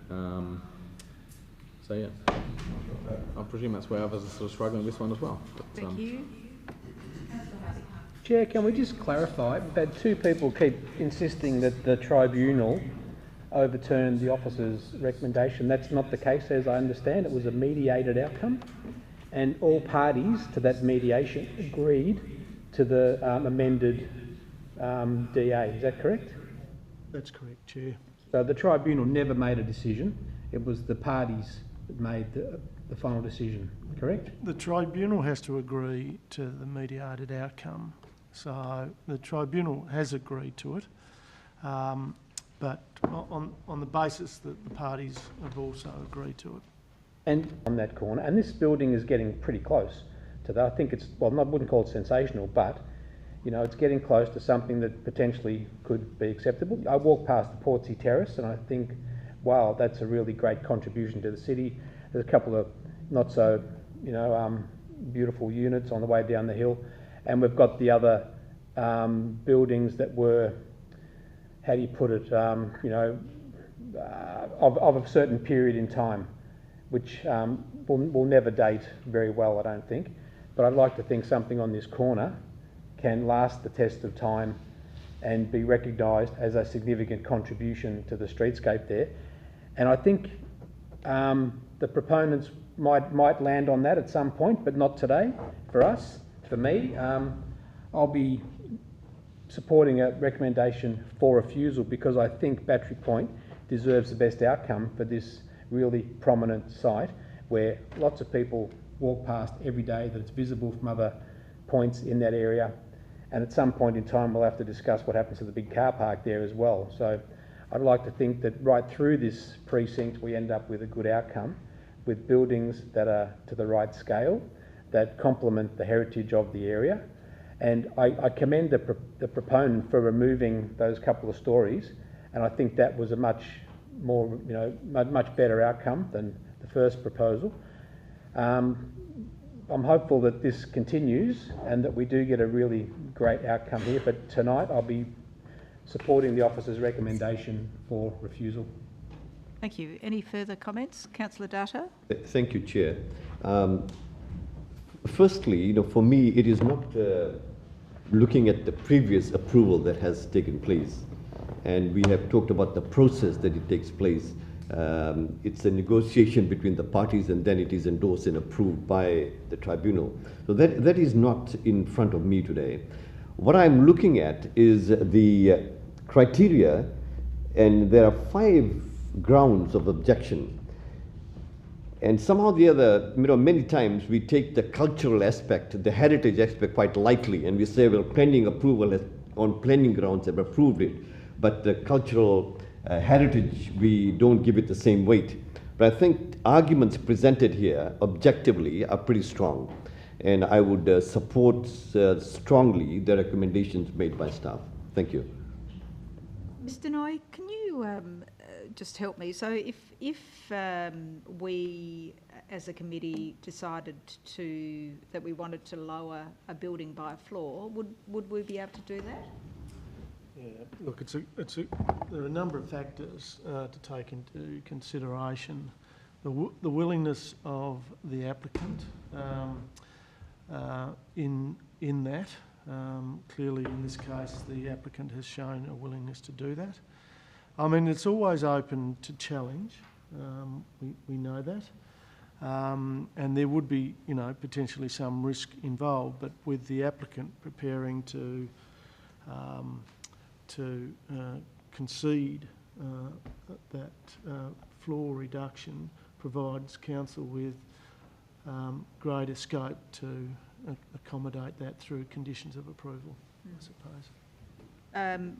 So yeah, I presume that's where others are sort of struggling with this one as well. But, Thank you. Chair, can we just clarify? We've had two people keep insisting that the tribunal overturned the officer's recommendation. That's not the case, as I understand. It was a mediated outcome, and all parties to that mediation agreed to the amended DA. Is that correct? That's correct, Chair. So the tribunal never made a decision. It was the parties that made the final decision, correct? The tribunal has to agree to the mediated outcome. So the tribunal has agreed to it, but on the basis that the parties have also agreed to it. And on that corner, and this building is getting pretty close to that. I think it's, well, I wouldn't call it sensational, but you know, it's getting close to something that potentially could be acceptable. I walked past the Portsea Terrace and I think, wow, that's a really great contribution to the city. There's a couple of not so, you know, beautiful units on the way down the hill, and we've got the other buildings that were, how do you put it, you know, of a certain period in time, which will never date very well, I don't think. But I'd like to think something on this corner can last the test of time and be recognised as a significant contribution to the streetscape there. And I think the proponents might land on that at some point, but not today. For us, for me, I'll be supporting a recommendation for refusal because I think Battery Point deserves the best outcome for this really prominent site where lots of people walk past every day, that it's visible from other points in that area. And at some point in time, we'll have to discuss what happens to the big car park there as well. So I'd like to think that right through this precinct, we end up with a good outcome, with buildings that are to the right scale, that complement the heritage of the area. And I commend the proponent for removing those couple of stories. And I think that was a much more, you know, much better outcome than the first proposal. I'm hopeful that this continues and that we do get a really great outcome here, but tonight I'll be supporting the officer's recommendation for refusal. Thank you. Any further comments? Councillor Data? Thank you, Chair. Firstly, you know, for me, it is not looking at the previous approval that has taken place, and we have talked about the process that it takes place. It's a negotiation between the parties and then it is endorsed and approved by the tribunal. So that is not in front of me today. What I'm looking at is the criteria, and there are 5 grounds of objection. And somehow the other, you know, many times we take the cultural aspect, the heritage aspect quite lightly, and we say, well, planning approval has, on planning grounds have approved it, but the cultural heritage, we don't give it the same weight. But I think arguments presented here objectively are pretty strong, and I would support strongly the recommendations made by staff. Thank you. Mr. Noy, can you just help me? So if we as a committee decided that we wanted to lower a building by a floor, would we be able to do that? Yeah, look, there are a number of factors to take into consideration. The willingness of the applicant in that. Clearly, in this case, the applicant has shown a willingness to do that. I mean, it's always open to challenge. We know that. And there would be, you know, potentially some risk involved, but with the applicant preparing to concede that floor reduction provides council with greater scope to accommodate that through conditions of approval, I suppose.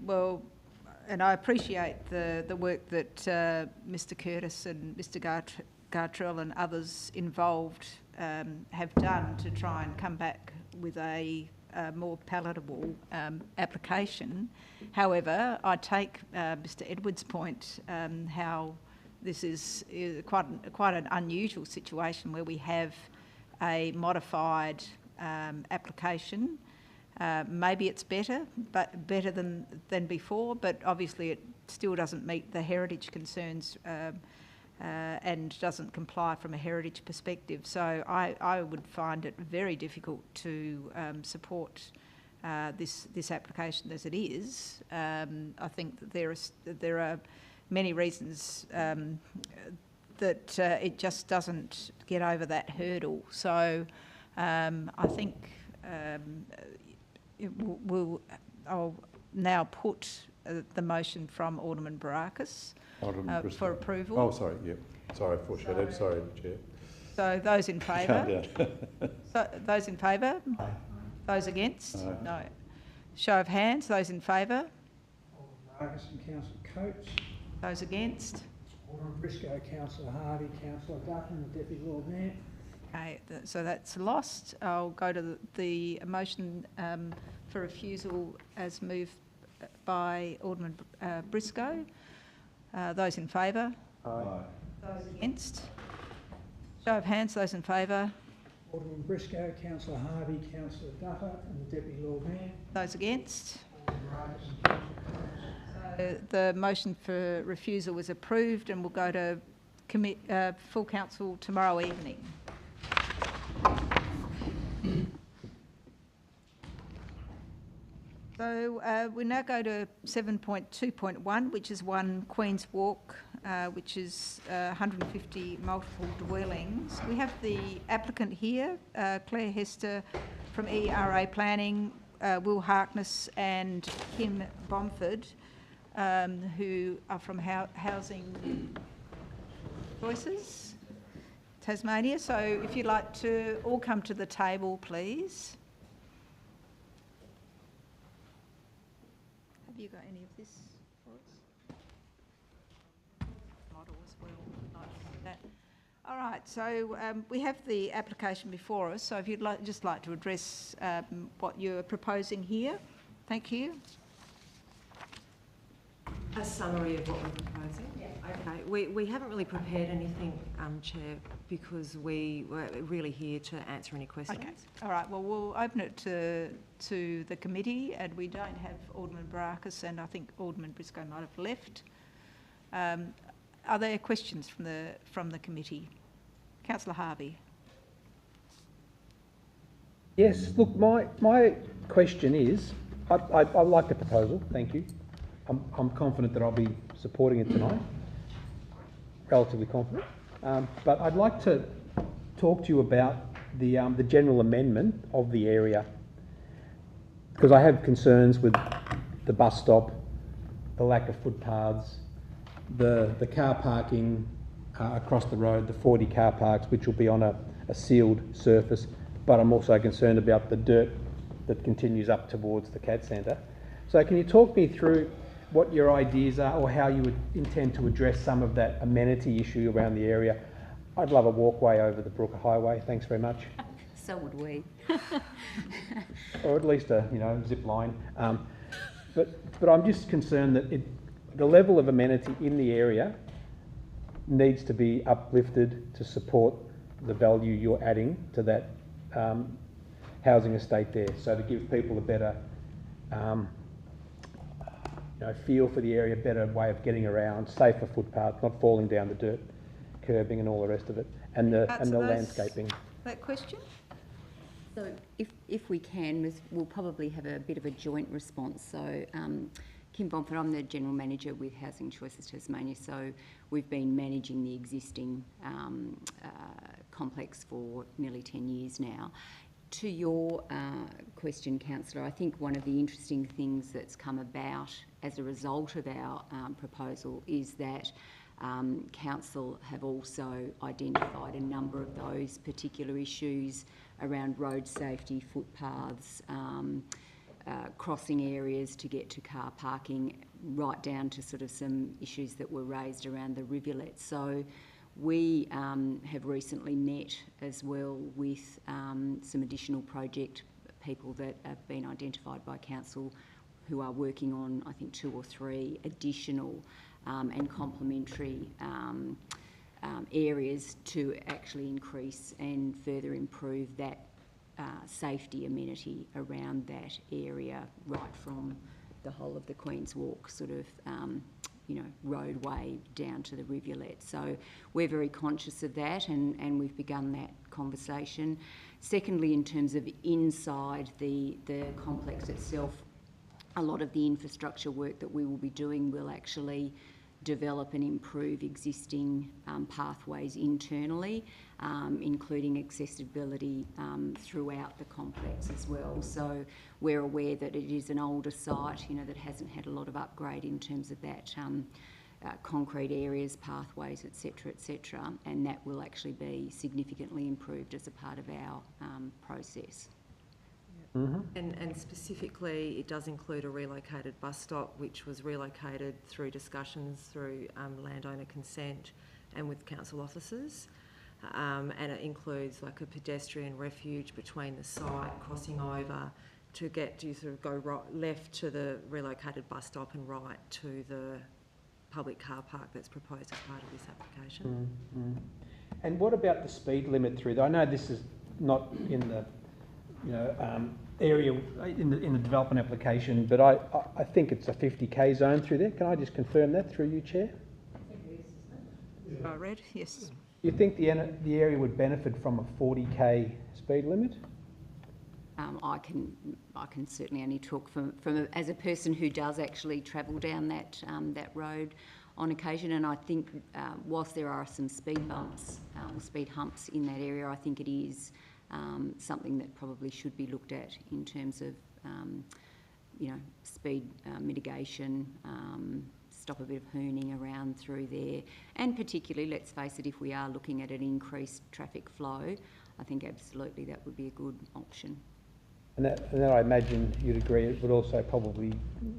Well, and I appreciate the work that Mr. Curtis and Mr. Gartrell and others involved have done to try and come back with a more palatable application. However, I take Mr. Edwards' point how this is quite an unusual situation where we have a modified application. Maybe it's better than before, but obviously it still doesn't meet the heritage concerns and doesn't comply from a heritage perspective. So I would find it very difficult to support this application as it is. I think that there are many reasons that it just doesn't get over that hurdle. So I think I'll now put the motion from Alderman Barakis for approval. Oh, sorry, yep. Sorry, foreshadowed. Sorry, Chair. So those in favour? Calm So those in favour? Aye. Those against? Aye. No. Show of hands. Those in favour? Alderman Marcus and Councillor Coates. Those against? Alderman Briscoe, Councillor Harvey, Councillor Dutton, the Deputy Lord Mayor. Okay, so that's lost. I'll go to the motion for refusal as moved by Alderman Briscoe. Those in favour? Aye. Those against? Show of hands. Those in favour? Alderman Briscoe, Councillor Harvey, Councillor Dutton, and the Deputy Lord Mayor. Those against? Alderman Marcus and Councillor Coates. The motion for refusal was approved and will go to full council tomorrow evening. So we now go to 7.2.1, which is 1 Queen's Walk, which is 150 multiple dwellings. We have the applicant here, Claire Hester from ERA Planning, Will Harkness and Kim Bomford, who are from Housing Choices, Tasmania. So if you'd like to all come to the table, please. Have you got any of this for us? Model as well, like that. All right, so we have the application before us. So if you'd just like to address what you're proposing here, thank you. A summary of what we're proposing? Yeah. Okay, we haven't really prepared anything, Chair, because we were really here to answer any questions. Okay, all right, well, we'll open it to the committee, and we don't have Alderman Barakis, and I think Alderman Briscoe might have left. Are there questions from the committee? Councillor Harvey. Yes, look, my question is, I like the proposal, thank you. I'm confident that I'll be supporting it tonight, relatively confident. But I'd like to talk to you about the general amendment of the area, because I have concerns with the bus stop, the lack of footpaths, the car parking across the road, the 40 car parks, which will be on a sealed surface, but I'm also concerned about the dirt that continues up towards the CAD centre. So can you talk me through what your ideas are, or how you would intend to address some of that amenity issue around the area? I'd love a walkway over the Brooker Highway, thanks very much. So would we. Or at least a zip line. But I'm just concerned that the level of amenity in the area needs to be uplifted to support the value you're adding to that housing estate there. So to give people a better feel for the area, better way of getting around, safer footpath, not falling down the dirt, curbing and all the rest of it, and the landscaping. That question? So if we can, we'll probably have a bit of a joint response. So Kim Bomford, I'm the General Manager with Housing Choices Tasmania, so we've been managing the existing complex for nearly 10 years now. To your question, Councillor, I think one of the interesting things that's come about as a result of our proposal is that Council have also identified a number of those particular issues around road safety, footpaths, crossing areas to get to car parking, right down to sort of some issues that were raised around the rivulets. So we have recently met as well with some additional project people that have been identified by Council who are working on, I think, 2 or 3 additional and complementary areas to actually increase and further improve that safety amenity around that area, right from the whole of the Queen's Walk sort of roadway down to the rivulet. So we're very conscious of that, and we've begun that conversation. Secondly, in terms of inside the complex itself, a lot of the infrastructure work that we will be doing will actually develop and improve existing pathways internally, including accessibility throughout the complex as well. So we're aware that it is an older site, that hasn't had a lot of upgrade in terms of that concrete areas, pathways, etc., and that will actually be significantly improved as a part of our process. Mm-hmm. And specifically, it does include a relocated bus stop, which was relocated through discussions through landowner consent and with council officers. And it includes like a pedestrian refuge between the site, crossing over to sort of go right, left to the relocated bus stop and right to the public car park that's proposed as part of this application. Mm-hmm. And what about the speed limit through there? I know this is not in the area in the development application, but I think it's a 50k zone through there. Can I just confirm that through you, Chair? I read, yes. You think the area would benefit from a 40k speed limit? I can certainly only talk from as a person who does actually travel down that road on occasion, and I think whilst there are some speed bumps, speed humps in that area, I think it is something that probably should be looked at in terms of, speed mitigation, stop a bit of hooning around through there, and particularly, let's face it, if we are looking at an increased traffic flow, I think absolutely that would be a good option. And that I imagine you'd agree it would also probably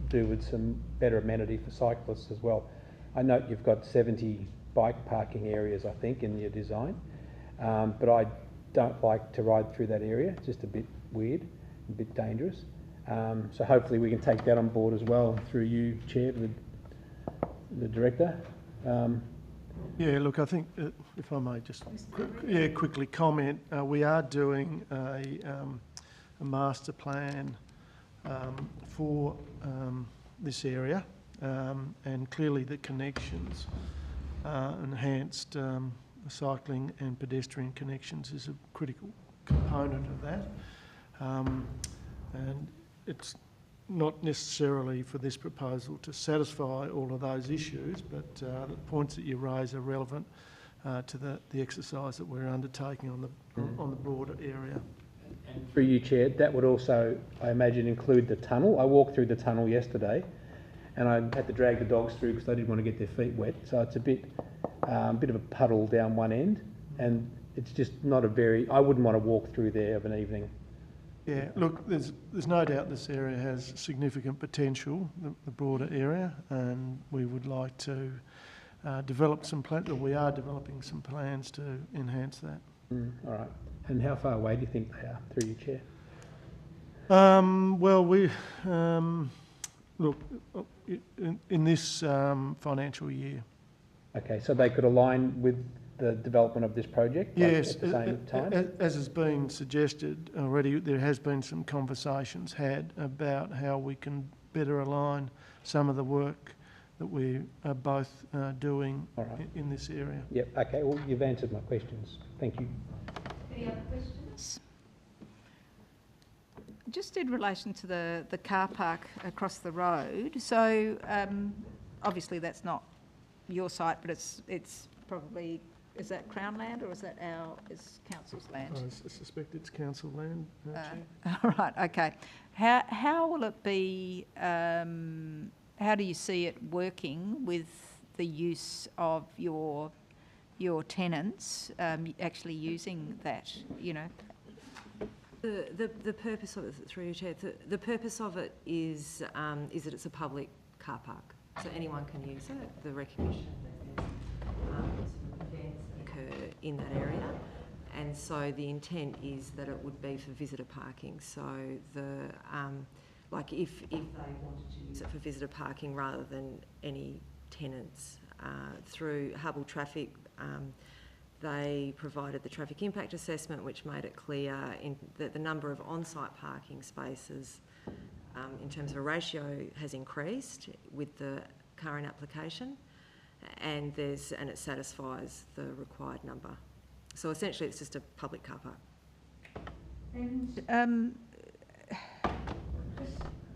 do with some better amenity for cyclists as well. I note you've got 70 bike parking areas, I think, in your design, but I don't like to ride through that area. It's just a bit weird, a bit dangerous. So hopefully we can take that on board as well through you, Chair, with the Director. Yeah, look, I think, if I may just quickly comment, we are doing a master plan for this area, and clearly the connections, enhanced cycling and pedestrian connections is a critical component of that. And it's not necessarily for this proposal to satisfy all of those issues, but the points that you raise are relevant to the exercise that we're undertaking on the broader area. And through you, Chair, that would also, I imagine, include the tunnel. I walked through the tunnel yesterday and I had to drag the dogs through because they didn't want to get their feet wet. So it's a bit of a puddle down one end, and it's just not I wouldn't want to walk through there of an evening. Yeah, look, there's no doubt this area has significant potential, the broader area, and we would like to develop some plans, or we are developing some plans to enhance that. All right. And how far away do you think they are, through you, Chair? Well, we look in this financial year. Okay, so they could align with the development of this project? Yes, at the same time? as has been suggested already, there has been some conversations had about how we can better align some of the work that we are both doing in this area. Yep, okay, well, you've answered my questions. Thank you. Any other questions? Just in relation to the car park across the road, so obviously that's not your site, but it's probably, is that Crown land or is that is Council's land? I suspect it's council land, Chair. All right, okay. How will it be, how do you see it working with the use of your tenants actually using that, The purpose of it, through your Chair, the purpose of it is that it's a public car park, so anyone can use it. The recognition that there's events that occur in that area, and so the intent is that it would be for visitor parking. So like if they wanted to use it for visitor parking rather than any tenants, through Hubble Traffic, they provided the traffic impact assessment, which made it clear that the number of on-site parking spaces in terms of a ratio has increased with the current application, and it satisfies the required number. So essentially, it's just a public car park. And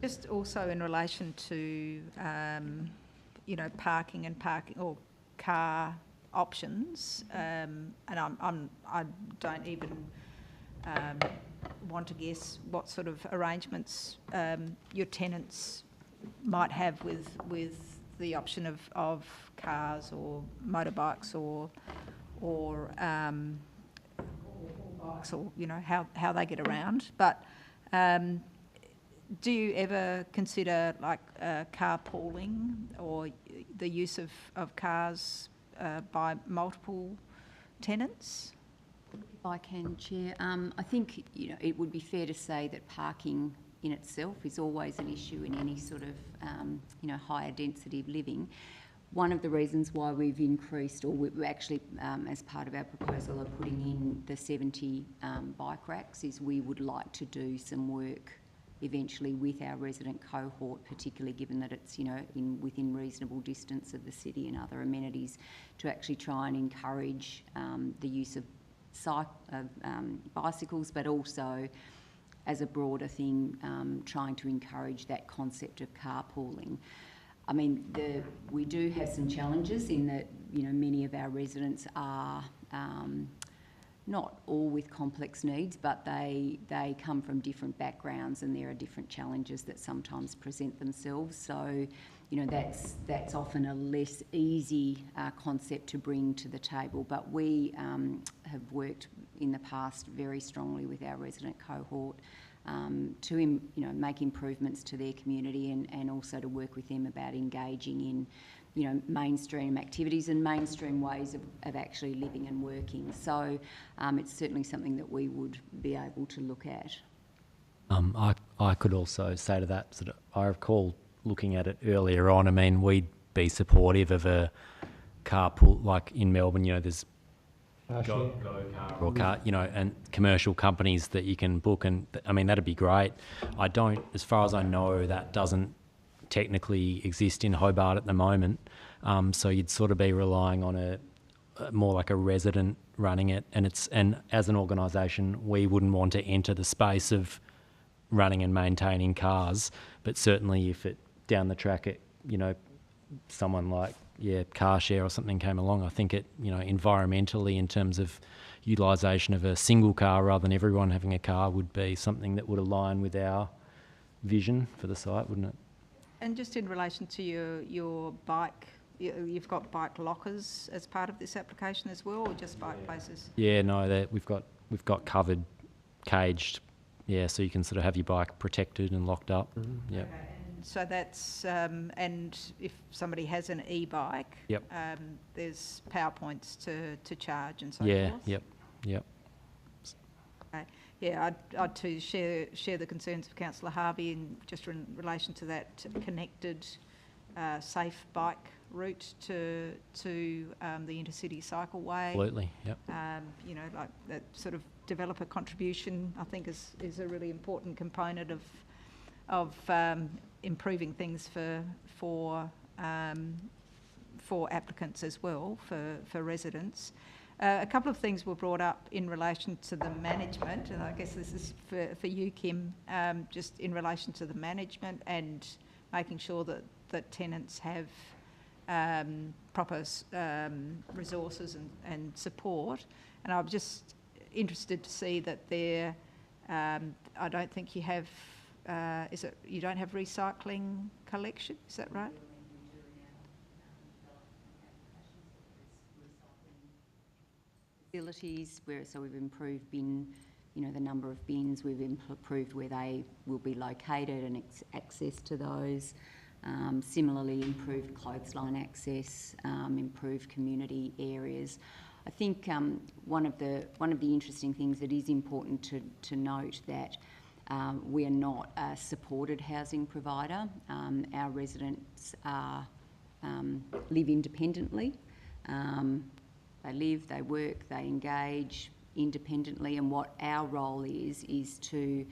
just also in relation to you know, parking or car options, and I don't even want to guess what sort of arrangements your tenants might have with the option of cars or motorbikes or bikes, or you know, how they get around. But do you ever consider like carpooling or the use of cars by multiple tenants? If I can, Chair, I think, you know, it would be fair to say that parking in itself is always an issue in any sort of, you know, higher density of living. One of the reasons why we've increased, or we're actually, as part of our proposal, are putting in the 70 bike racks, is we would like to do some work eventually with our resident cohort, particularly given that it's, you know, within reasonable distance of the city and other amenities, to actually try and encourage the use of bicycles, but also as a broader thing, trying to encourage that concept of carpooling. I mean, we do have some challenges in that, you know, many of our residents are not all with complex needs, but they come from different backgrounds, and there are different challenges that sometimes present themselves. So, you know, that's often a less easy concept to bring to the table. But we have worked in the past very strongly with our resident cohort to, you know, make improvements to their community, and also to work with them about engaging in, you know, mainstream activities and mainstream ways of actually living and working. So it's certainly something that we would be able to look at. I could also say to that, sort of, I recall looking at it earlier on. I mean, we'd be supportive of a carpool, like in Melbourne, you know, there's Go car or car, you know, and commercial companies that you can book, and I mean, that'd be great. I don't, as far as I know, that doesn't technically exist in Hobart at the moment. So you'd sort of be relying on a more like a resident running it, and as an organisation, we wouldn't want to enter the space of running and maintaining cars, but certainly if it down the track, it, you know, someone like car share or something came along, I think it, you know, environmentally, in terms of utilisation of a single car rather than everyone having a car, would be something that would align with our vision for the site, wouldn't it? And just in relation to your bike, you've got bike lockers as part of this application as well, or just bike places? Yeah, no, we've got covered, caged, so you can sort of have your bike protected and locked up. Mm-hmm. Yeah. Okay. So that's, and if somebody has an e-bike, there's power points to charge and so forth? Yep. Okay. Yeah, I'd too share the concerns of Councillor Harvey in relation to that connected, safe bike route to the intercity cycleway. Absolutely, yep. You know, like that sort of developer contribution, I think is a really important component of improving things for applicants as well, for residents. A couple of things were brought up in relation to the management, and I guess this is for you, Kim, just in relation to the management and making sure that tenants have proper resources and support. And I'm just interested to see that there, I don't think you have, you don't have recycling collection, is that right? Facilities, so we've improved the number of bins, we've improved where they will be located and access to those. Similarly, improved clothesline access, improved community areas. I think one of the interesting things that is important to note that we are not a supported housing provider. Our residents live independently. They live, they work, they engage independently, and what our role is to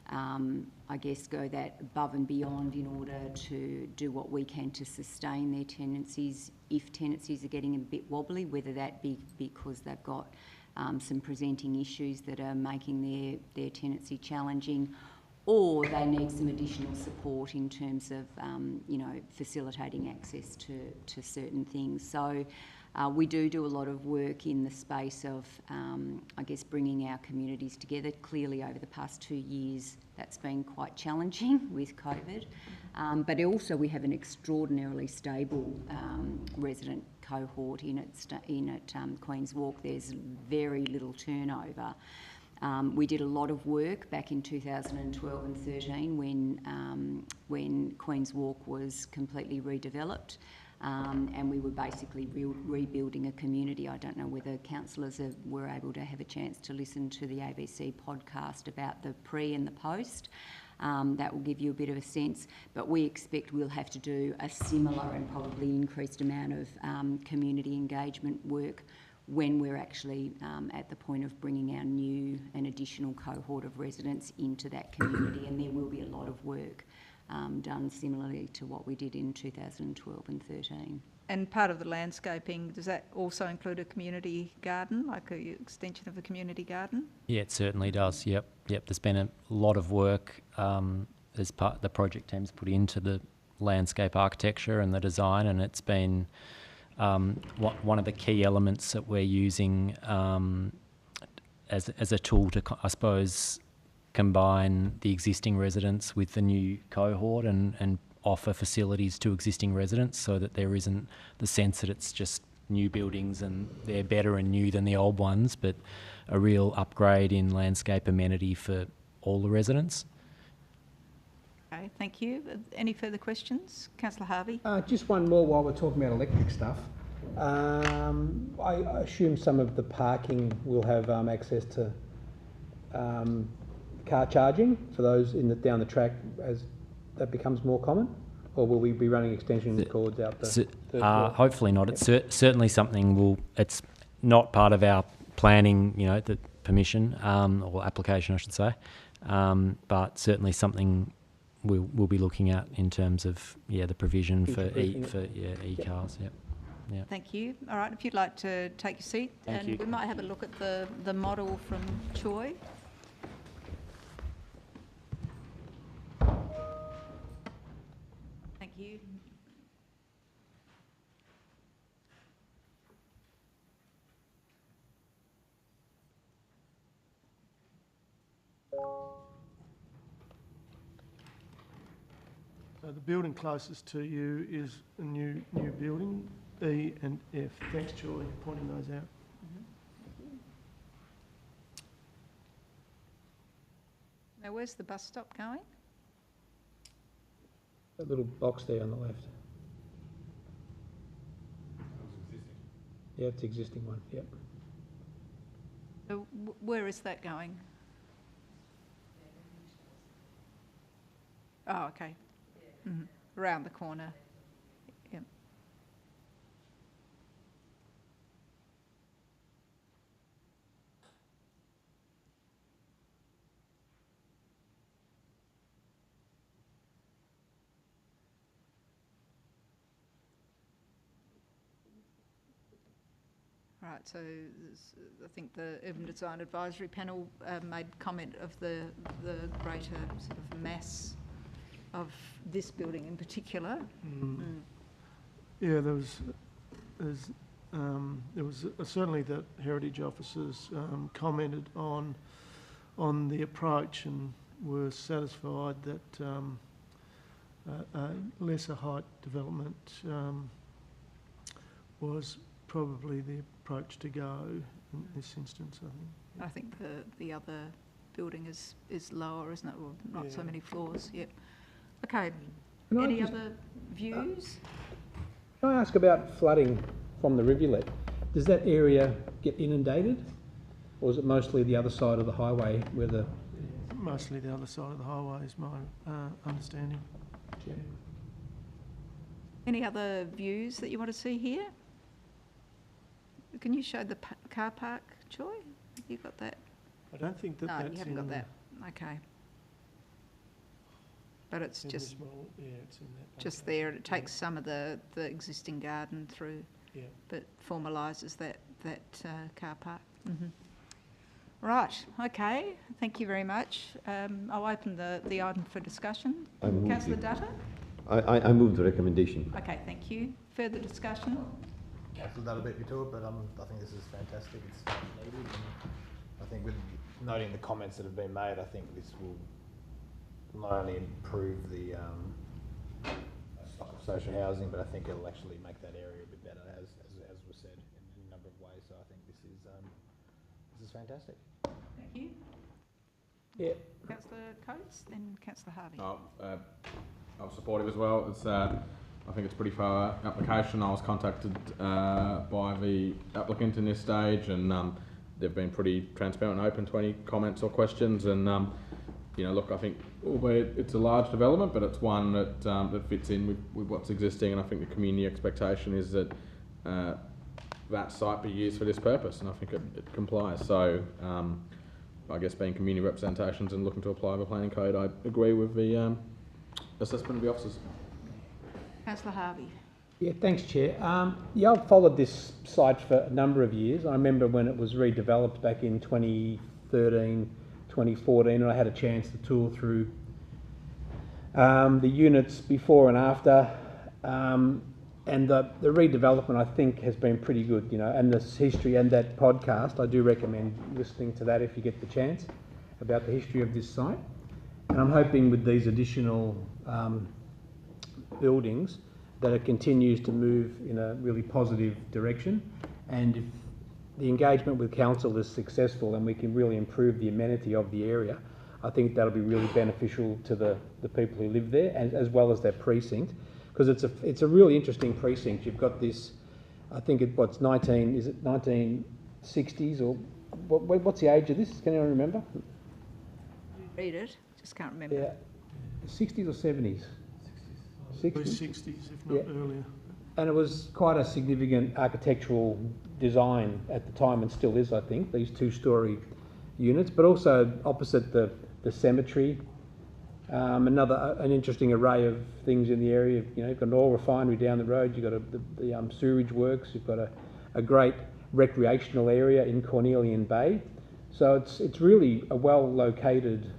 I guess, go that above and beyond in order to do what we can to sustain their tenancies if tenancies are getting a bit wobbly, whether that be because they've got some presenting issues that are making their tenancy challenging, or they need some additional support in terms of, facilitating access to certain things. So we do a lot of work in the space of, bringing our communities together. Clearly, over the past 2 years, that's been quite challenging with COVID. But also we have an extraordinarily stable resident cohort in at Queen's Walk. There's very little turnover. We did a lot of work back in 2012 and 13 when Queen's Walk was completely redeveloped, and we were basically rebuilding a community. I don't know whether councillors were able to have a chance to listen to the ABC podcast about the pre and the post. That will give you a bit of a sense, but we expect we'll have to do a similar and probably increased amount of community engagement work when we're actually at the point of bringing our new and additional cohort of residents into that community, and there will be a lot of work done similarly to what we did in 2012 and 13. And part of the landscaping, does that also include a community garden, like an extension of a community garden? Yeah, it certainly does. Yep. There's been a lot of work as part the project team's put into the landscape architecture and the design, and it's been one of the key elements that we're using as a tool to, I suppose, combine the existing residents with the new cohort and offer facilities to existing residents, so that there isn't the sense that it's just new buildings and they're better and new than the old ones, but a real upgrade in landscape amenity for all the residents. Okay, thank you. Any further questions? Councillor Harvey? Just one more while we're talking about electric stuff. I assume some of the parking will have access to car charging for those down the track as that becomes more common, or will we be running extension cords out the third floor? Hopefully not. It's certainly something it's not part of our planning, the permission or application, I should say, but certainly something we'll be looking at in terms of the provision for e-cars. Yeah. Thank you. All right, if you'd like to take your seat, Thank you. we might have a look at the model from Choi. Thank you. So the building closest to you is a new building, E and F. Thanks, Joy, for pointing those out. Now, where's the bus stop going? That little box there on the left. Yeah, it's the existing one, yep. So where is that going? Oh, okay. Around the corner. Yep. Right, so I think the Urban Design Advisory Panel made comment of the greater sort of mass of this building in particular. Yeah, there was certainly that heritage officers commented on the approach and were satisfied that a lesser height development was probably the approach to go in this instance, I think. I think the other building is lower, isn't it? Or not so many floors. Yep. Okay. Any other views? Can I ask about flooding from the rivulet? Does that area get inundated, or is it mostly the other side of the highway where the... Mostly the other side of the highway is my understanding. Yeah. Any other views that you want to see here? Can you show the car park, Joy? Have you got that? I don't think that No, that's you haven't got that. Okay. but it's In just this model, yeah, it's in that. just location. there, and it takes some of the existing garden through, Yeah. but formalises that car park. Right, okay, thank you very much. I'll open the item for discussion. I move Councillor the- Dutta? I move the recommendation. Okay, thank you. Further discussion? Council Dutta beat me to it, but I think this is fantastic. It's needed, and I think with noting the comments that have been made, I think this will not only improve the stock of social housing, but I think it'll actually make that area a bit better, as was said in a number of ways. So I think this is fantastic. Thank you. Yeah. Councillor Coates, then Councillor Harvey. I'm supportive as well. It's, I think it's pretty far application. I was contacted by the applicant in this stage, and they've been pretty transparent and open to any comments or questions. And you know, look, I think albeit it's a large development, but it's one that that fits in with what's existing. And I think the community expectation is that that site be used for this purpose, and I think it complies. So I guess being community representations and looking to apply the planning code, I agree with the assessment of the officers. Councillor Harvey. Yeah, thanks, Chair. Yeah, I've followed this site for a number of years. I remember when it was redeveloped back in 2013, 2014, and I had a chance to tour through the units before and after. And the redevelopment, I think, has been pretty good, you know, and this history and that podcast, I do recommend listening to that if you get the chance, about the history of this site. And I'm hoping with these additional buildings that it continues to move in a really positive direction. And if the engagement with council is successful and we can really improve the amenity of the area, I think that'll be really beneficial to the people who live there, and as well as their precinct, because it's a really interesting precinct. You've got this, I think is it 1960s, or what's the age of this? Can anyone remember? Read it, just can't remember. Yeah, 60s or 70s? 60s, if not earlier. And it was quite a significant architectural design at the time, and still is, I think, these two-storey units, but also opposite the cemetery. An interesting array of things in the area. You know, you've got an oil refinery down the road, you've got the sewerage works, you've got a great recreational area in Cornelian Bay. So it's really a well-located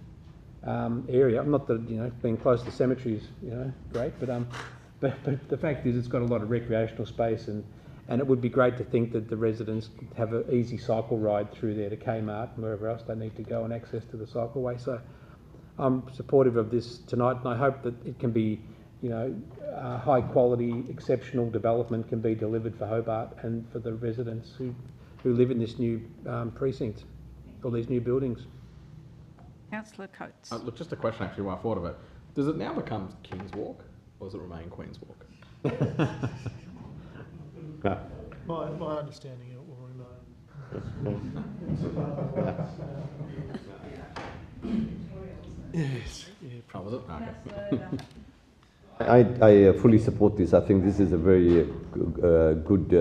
area. Not that, you know, being close to the cemetery is, you know, great, but the fact is it's got a lot of recreational space, and it would be great to think that the residents have an easy cycle ride through there to Kmart and wherever else they need to go, and access to the cycleway. So I'm supportive of this tonight, and I hope that it can be, you know, high quality, exceptional development can be delivered for Hobart and for the residents who live in this new precinct, or these new buildings. Councillor Coates. Look, just a question actually while I thought of it. Does it now become King's Walk, or does it remain Queen's Walk? My understanding it will remain. Yes. Yeah, Oh, was it? Okay. I fully support this. I think this is a very good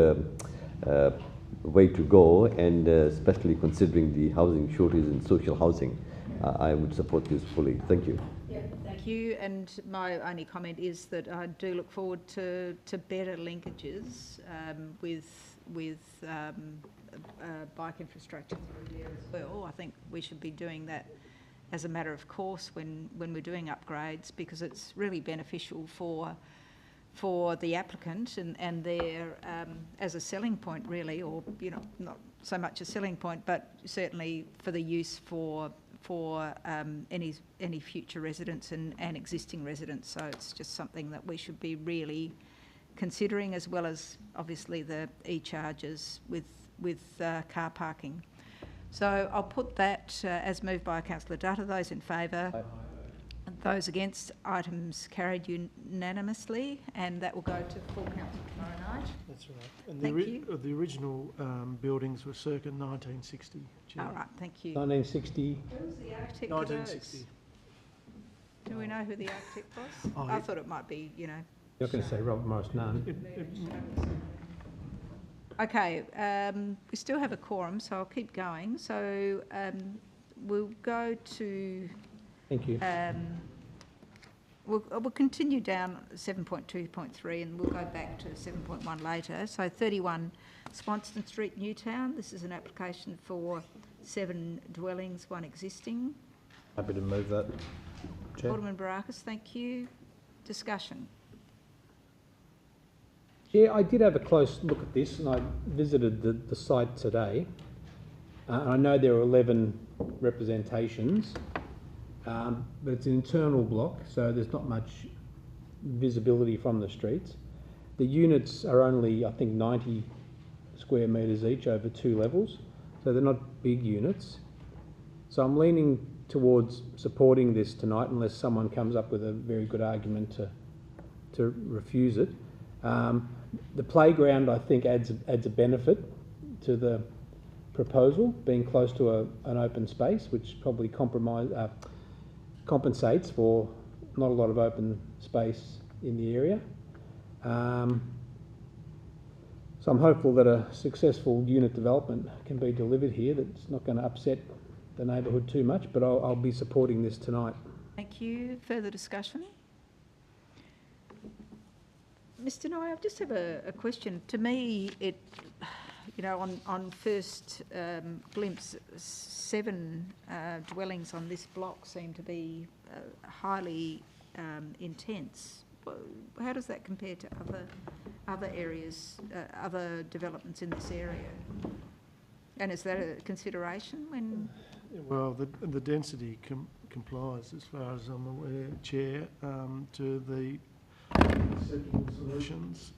way to go, and especially considering the housing shortage in social housing, I would support this fully. Thank you. Thank you, and my only comment is that I do look forward to better linkages with bike infrastructure through there as well. I think we should be doing that as a matter of course when we're doing upgrades, because it's really beneficial for the applicant and their as a selling point really, or, you know, not so much a selling point, but certainly for the use for any future residents and existing residents. So it's just something that we should be really considering, as well as obviously the e-charges with car parking. So I'll put that as moved by Councillor Dutta. Those in favour? Aye. Those against? Items carried unanimously, and that will go to full council tomorrow night. That's right. And Thank you. The original buildings were circa 1960. Chair. All right, thank you. 1960. Who was the architect 1960. of those? Do we know who the architect was? Oh, I thought it might be, you know. You're not going to say Robert Morris Nunn. Okay, we still have a quorum, so I'll keep going. So we'll go to Thank you. We'll continue down 7.2.3 and we'll go back to 7.1 later. So 31 Swanston Street, Newtown. This is an application for 7 dwellings, 1 existing. Happy to move that, Chair. Alderman Barakis, thank you. Discussion. Yeah, I did have a close look at this and I visited the site today. I know there are 11 representations, but it's an internal block, so there's not much visibility from the streets. The units are only, I think, 90 square metres each over 2 levels, so they're not big units. So I'm leaning towards supporting this tonight unless someone comes up with a very good argument to refuse it. The playground, I think, adds a benefit to the proposal, being close to an open space, which probably compensates for not a lot of open space in the area. So I'm hopeful that a successful unit development can be delivered here that's not going to upset the neighbourhood too much, but I'll be supporting this tonight. Thank you. Further discussion? Mr. Nye, I just have a question. To me, it, you know, on first glimpse, 7 dwellings on this block seem to be highly intense. How does that compare to other areas, other developments in this area? And is that a consideration when? Well, the density complies, as far as I'm aware, Chair, to the acceptable solutions.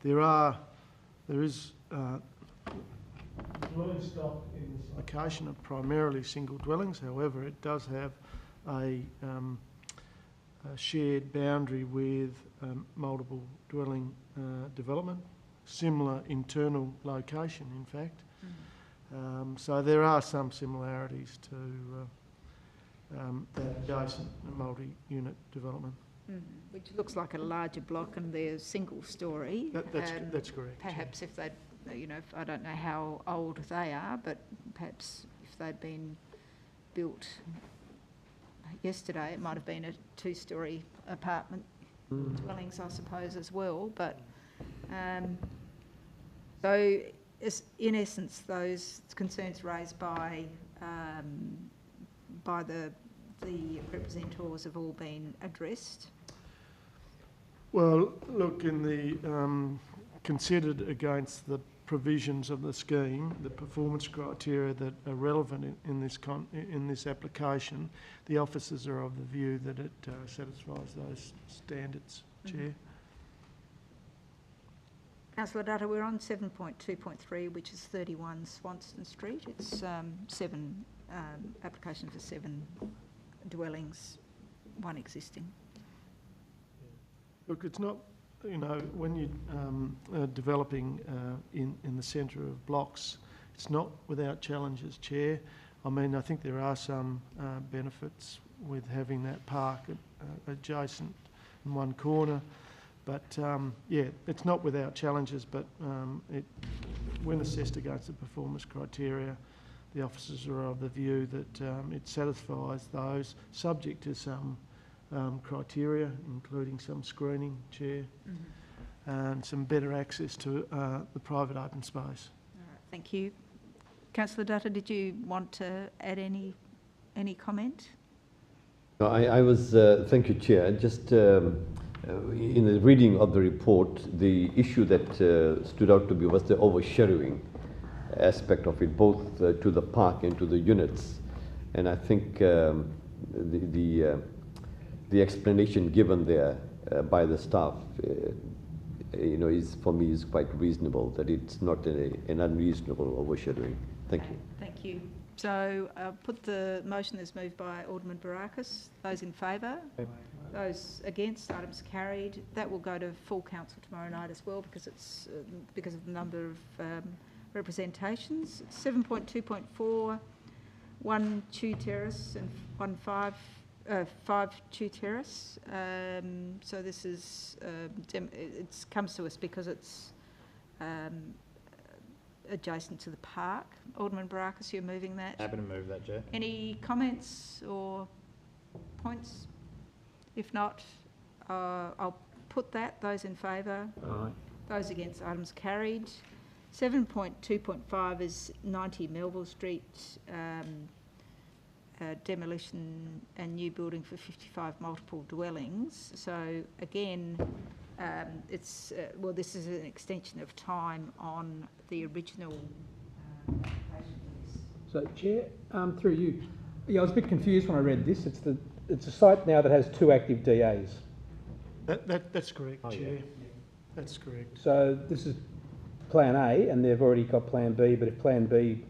There is dwelling stock in this location of primarily single dwellings. However, it does have a shared boundary with multiple dwelling development, similar internal location, in fact. So there are some similarities to that adjacent multi-unit development. Which looks like a larger block and they're single storey. That's correct. Perhaps if they'd, you know, I don't know how old they are, but perhaps if they'd been built yesterday, it might have been a 2-storey apartment dwellings, I suppose, as well. But so in essence, those concerns raised by the representatives have all been addressed. Well, look, in the considered against the provisions of the scheme, the performance criteria that are relevant in this application, the officers are of the view that it satisfies those standards, Chair. Councillor Dutta, we're on 7.2.3, which is 31 Swanston Street. It's application for 7 dwellings, 1 existing. Look, it's not, you know, when you're developing in the centre of blocks, it's not without challenges, Chair. I mean, I think there are some benefits with having that park adjacent in one corner. But yeah, it's not without challenges, but when assessed against the performance criteria, the officers are of the view that it satisfies those, subject to some criteria, including some screening, Chair, and some better access to the private open space. All right, thank you. Councillor Dutta, did you want to add any comment? No, I was, thank you, Chair. Just in the reading of the report, the issue that stood out to me was the overshadowing aspect of it, both to the park and to the units. And I think the explanation given there by the staff, you know, is for me is quite reasonable. That it's not an unreasonable overshadowing. Thank you. Thank you. So I'll put the motion as moved by Alderman Barakis. Those in favour? Those against? Items carried. That will go to full council tomorrow night as well because it's because of the number of representations. 7.2.4, 1 Chew Terrace and 5 Chew Terrace. So this is it comes to us because it's adjacent to the park. Alderman Barakis, you're moving that. Happy to move that, Chair. Any comments or points? If not, I'll put that. Those in favour? Aye. Those against, items carried. 7.2.5 is 90 Melville Street, demolition and new building for 55 multiple dwellings. So again, this is an extension of time on the original application for this. So, Chair, through you, I was a bit confused when I read this. It's a site now that has 2 active DAs. That's correct, Oh, Chair. yeah. That's correct. So this is Plan A, and they've already got Plan B. But if Plan B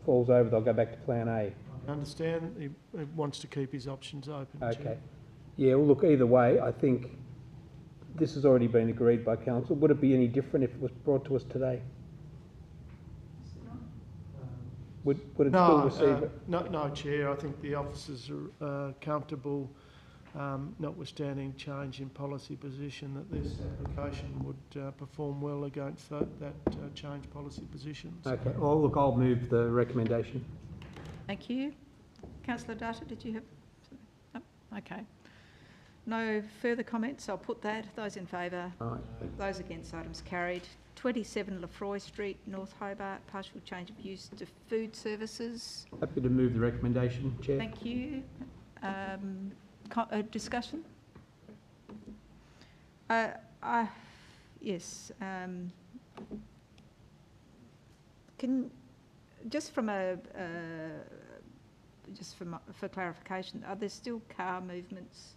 falls over, they'll go back to Plan A. I understand he wants to keep his options open, Chair. Okay. Yeah. Well, look. Either way, I think this has already been agreed by council. Would it be any different if it was brought to us today? Would it still receive it? No, Chair. I think the officers are comfortable, notwithstanding change in policy position, that this application would perform well against that change policy position. So Okay. Well, look, I'll move the recommendation. Thank you. Councillor Data, did you have something? No? Okay. No further comments. I'll put that. Those in favour? Aye. Those against, items carried. 27 Lefroy Street, North Hobart, partial change of use to food services. Happy to move the recommendation, Chair. Thank you. Discussion? Yes. For clarification, are there still car movements,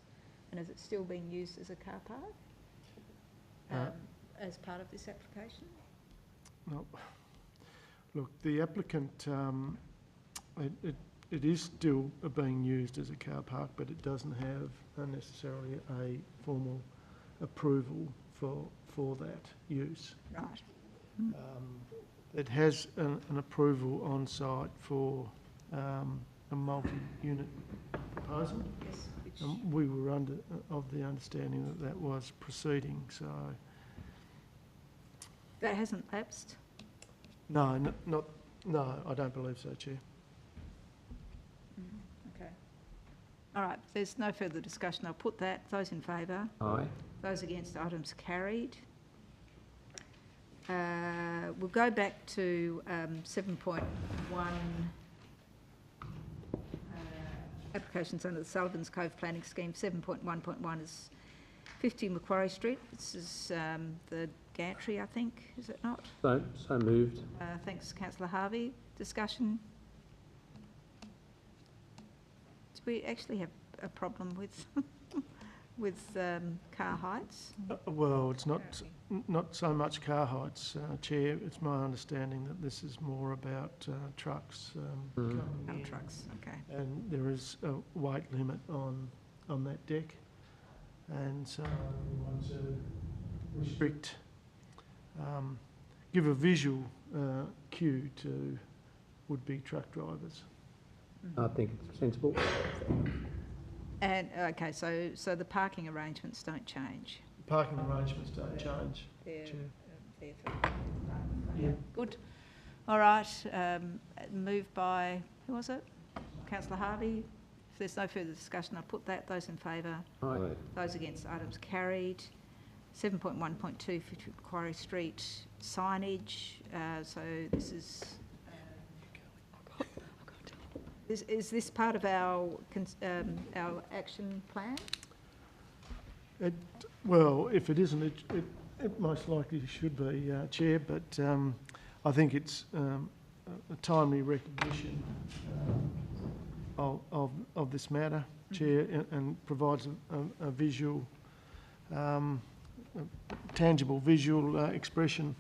and is it still being used as a car park as part of this application? No. Look, the applicant, it is still being used as a car park, but it doesn't have necessarily a formal approval for that use. Right. It has an approval on site for a multi-unit proposal. Yes. We were of the understanding that was proceeding, so... That hasn't lapsed? No, no, I don't believe so, Chair. Okay. All right, there's no further discussion. I'll put that. Those in favour? Aye. Those against, items carried. We'll go back to 7.1, applications under the Sullivan's Cove Planning Scheme. 7.1.1 is 50 Macquarie Street. This is the gantry, I think, is it not? So moved. Thanks, Councillor Harvey. Discussion? Do we actually have a problem with car heights? Well, it's not so much car heights, Chair. It's my understanding that this is more about trucks coming in. Trucks, okay. And there is a weight limit on that deck, and so we want to restrict, give a visual cue to would-be truck drivers. I think it's sensible. And, okay, so the parking arrangements don't change? Parking arrangements don't change, Chair. Yeah. Good. All right, moved by, who was it? Councillor Harvey. If there's no further discussion, I'll put that. Those in favour? Aye. Those against, items carried. 7.1.2, 50 Macquarie Street, signage. So this is... Is this part of our action plan? Well, if it isn't, it most likely should be, Chair, but I think it's a timely recognition of this matter, Chair, and provides a visual, tangible visual expression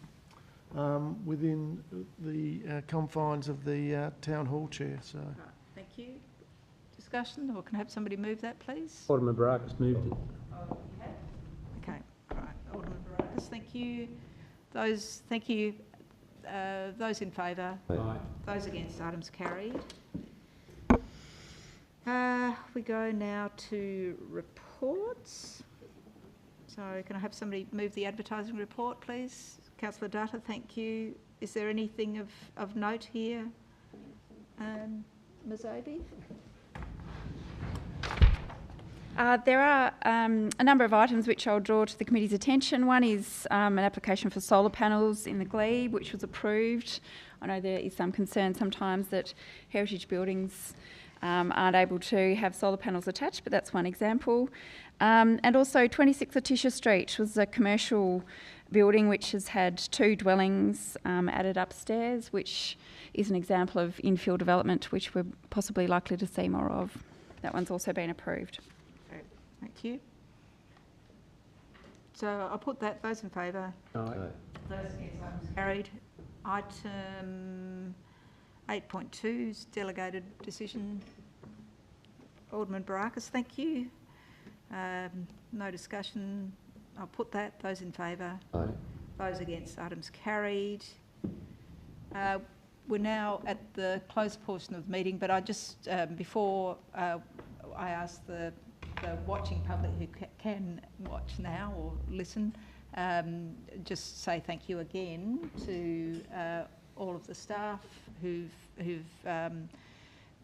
within the confines of the Town Hall, Chair. So. Right, thank you. Discussion, or can I have somebody move that, please? Alderman Barakis moved it. Oh, you have? Okay, all right. Alderman Barakis, thank you. Those in favour? Aye. Those against, items carried. We go now to reports. So can I have somebody move the advertising report, please? Councillor Data, thank you. Is there anything of note here? Ms Obi? There are a number of items which I'll draw to the committee's attention. One is an application for solar panels in the glebe, which was approved. I know there is some concern sometimes that heritage buildings aren't able to have solar panels attached, but that's one example. And also 26 Letitia Street was a commercial building which has had 2 dwellings added upstairs, which is an example of infill development which we're possibly likely to see more of. That one's also been approved. Great. Thank you. So I'll put that. Those in favour? Aye. Those against? Items carried. Item 8.2 is delegated decision. Alderman Barakis, thank you. No discussion. I'll put that. Those in favour? Aye. Those against? Items carried. We're now at the closed portion of the meeting, but I just, before I ask the watching public who can watch now or listen, just say thank you again to all of the staff who've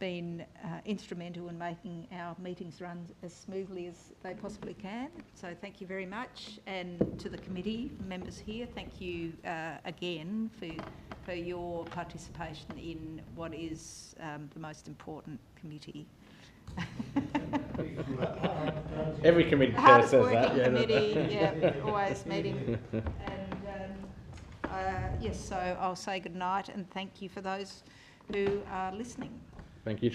been instrumental in making our meetings run as smoothly as they possibly can. So thank you very much, and to the committee members here, thank you again for your participation in what is the most important committee. Every committee chair Hardest says working that. Yeah, committee, yeah, always meeting. And yes, so I'll say good night and thank you for those who are listening. Thank you.